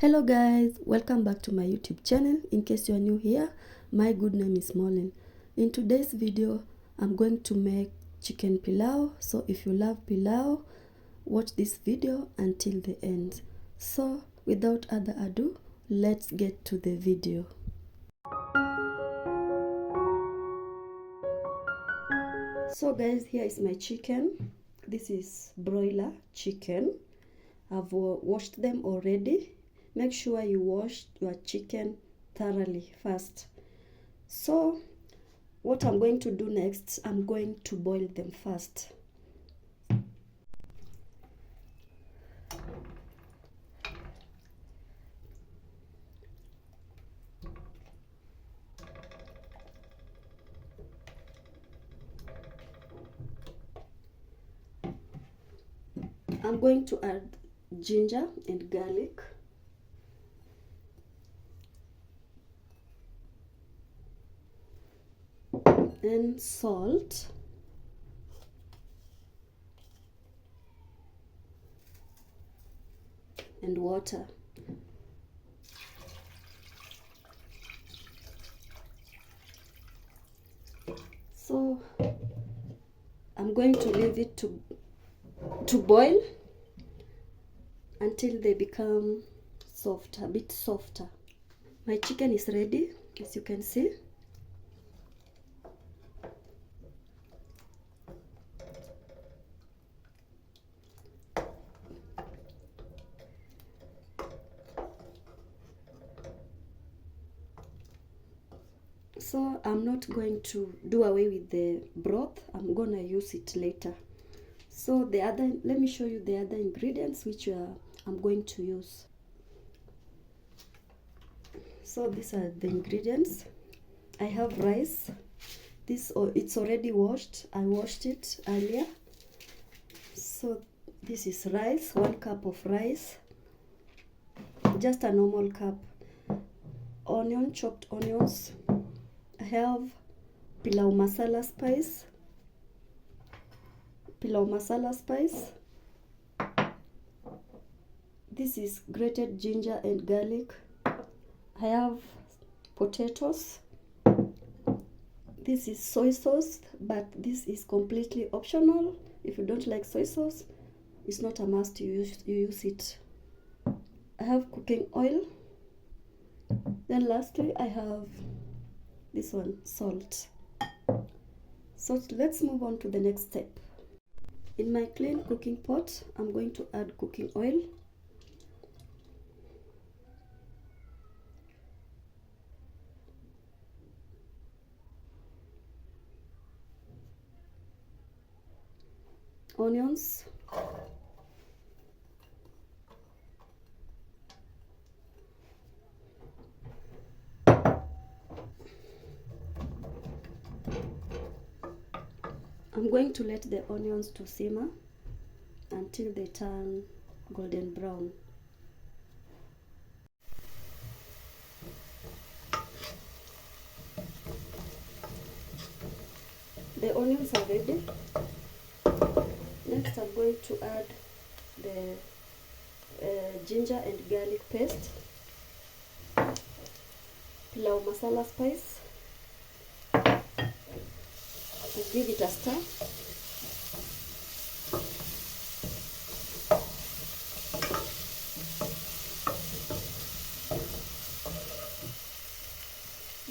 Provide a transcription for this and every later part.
Hello guys, welcome back to my YouTube channel. In case you are new here, my good name is Mollen. In today's video, I'm going to make chicken pilau. So if you love pilau, watch this video until the end. So without other ado, let's get to the video. So guys, here is my chicken. This is broiler chicken. I've washed them already. Make sure you wash your chicken thoroughly first. So what I'm going to do next, I'm going to boil them first. I'm going to add ginger and garlic. Then salt. And water. So I'm going to leave it to boil until they become soft, a bit softer. My chicken is ready, as you can see. So I'm not going to do away with the broth. I'm gonna use it later. So let me show you the other ingredients which I'm going to use. So these are the ingredients. I have rice. It's already washed. I washed it earlier. So this is rice, 1 cup of rice, just a normal cup. Chopped onions. I have pilau masala spice. This is grated ginger and garlic. I have potatoes. This is soy sauce, but this is completely optional. If you don't like soy sauce, it's not a must you use it. I have cooking oil. Then lastly, I have this one, salt. So let's move on to the next step. In my clean cooking pot, I'm going to add cooking oil. Onions. I'm going to let the onions to simmer until they turn golden brown. The onions are ready. Next, I'm going to add the ginger and garlic paste, pilau masala spice, and give it a stir.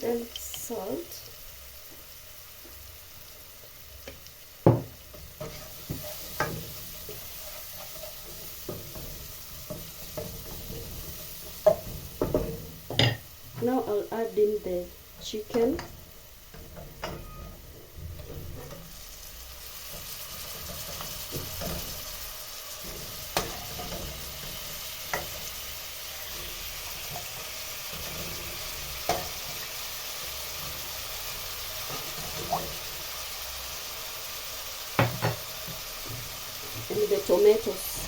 Then salt. Now I'll add in the chicken. And the tomatoes.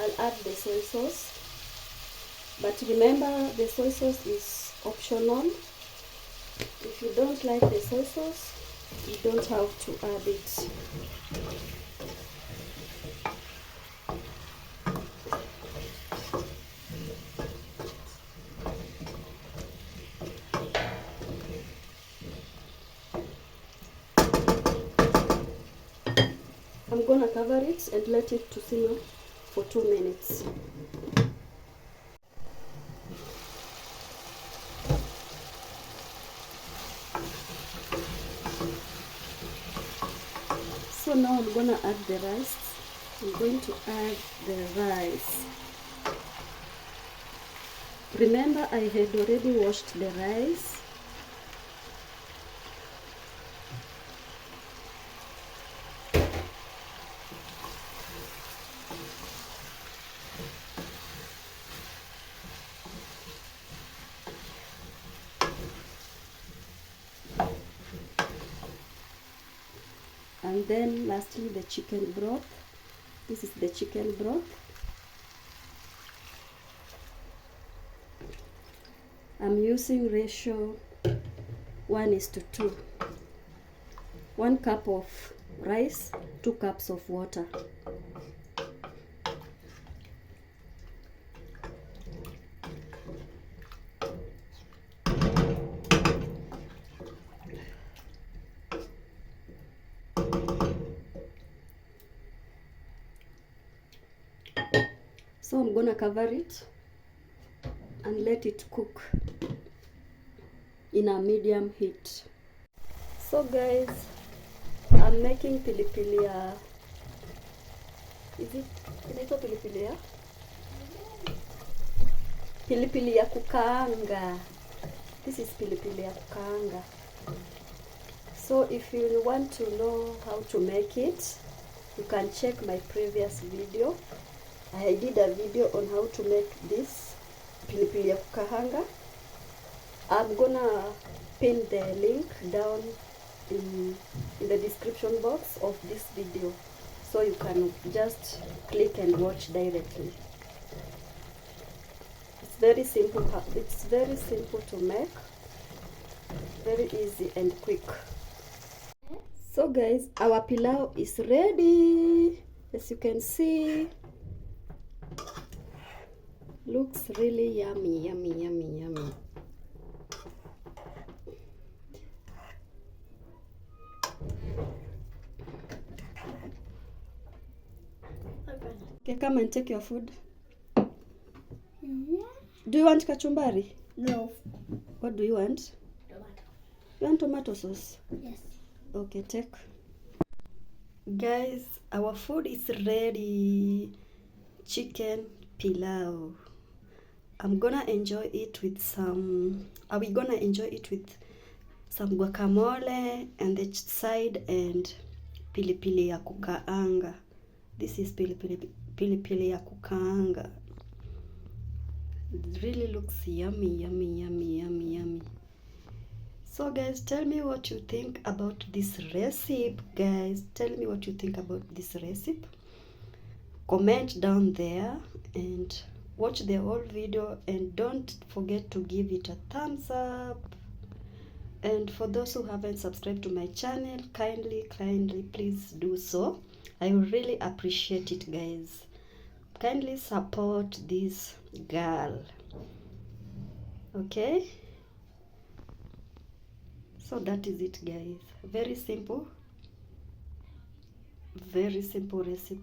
I'll add the soy sauce. But remember, the soy sauce is optional. If you don't like the soy sauce, you don't have to add it. I'm gonna cover it and let it to simmer for 2 minutes. So now I'm gonna add the rice. I'm going to add the rice. Remember, I had already washed the rice. And then lastly, the chicken broth. This is the chicken broth. I'm using ratio 1:2. 1 cup of rice, 2 cups of water. So I'm gonna cover it and let it cook in a medium heat. So guys, I'm making pilipili ya, is it inaitwa pilipili ya? Pilipili ya kukaanga. This is pilipili ya kukaanga. So if you want to know how to make it, you can check my previous video. I did a video on how to make this pilipili ya kukaanga. I'm gonna pin the link down in the description box of this video, so you can just click and watch directly. It's very simple. It's very simple to make, very easy and quick. So guys, our pilau is ready. As you can see, looks really yummy, yummy, yummy, yummy. Okay, come and take your food. Do you want kachumbari? No. What do you want? Tomato. You want tomato sauce? Yes. Okay, take. Guys, our food is ready. Chicken pilau. I'm gonna enjoy it with some, are we gonna enjoy it with some guacamole and the side and pilipili ya kukaanga. This is pilipili ya kukaanga. It really looks yummy, yummy, yummy, yummy, yummy. So guys, tell me what you think about this recipe. Guys, tell me what you think about this recipe. Comment down there and watch the whole video, and don't forget to give it a thumbs up. And for those who haven't subscribed to my channel, kindly please do so. I will really appreciate it, guys. Kindly support this girl. Okay, so that is it, guys. Very simple recipe.